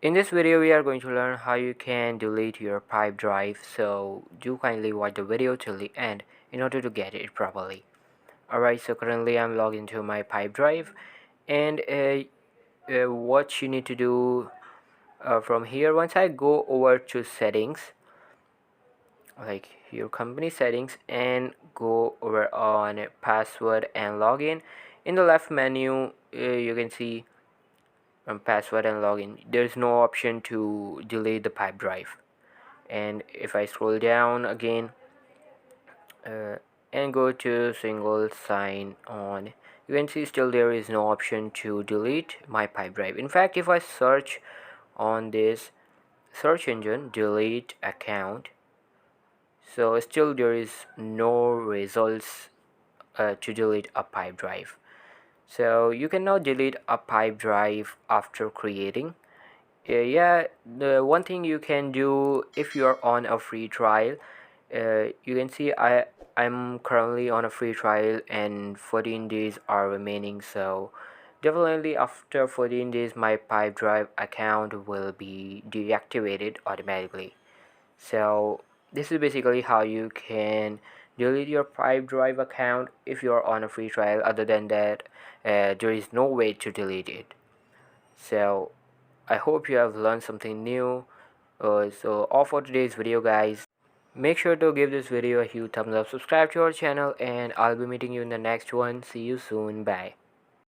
In this video we are going to learn how you can delete your Pipedrive, so do kindly watch the video till the end in order to get it properly. Alright, so currently I'm logged into my Pipedrive, and what you need to do from here, once I go over to settings, like your company settings, and go over on password and login, in the left menu you can see password and login. There's no option to delete the Pipedrive. And if I scroll down again uh, and go to single sign on, you can see still there is no option to delete my Pipedrive. In fact, if I search on this search engine delete account, so still there is no results to delete a Pipedrive. So you can now delete a Pipedrive after creating. Yeah, the one thing you can do if you're on a free trial, you can see I'm currently on a free trial and 14 days are remaining, so definitely after 14 days my Pipedrive account will be deactivated automatically. So this is basically how you can delete your Pipedrive account if you're on a free trial. Other than that, there is no way to delete it. So I hope you have learned something new. So all for today's video, guys. Make sure to give this video a huge thumbs up, subscribe to our channel, and I'll be meeting you in the next one. See you soon. Bye.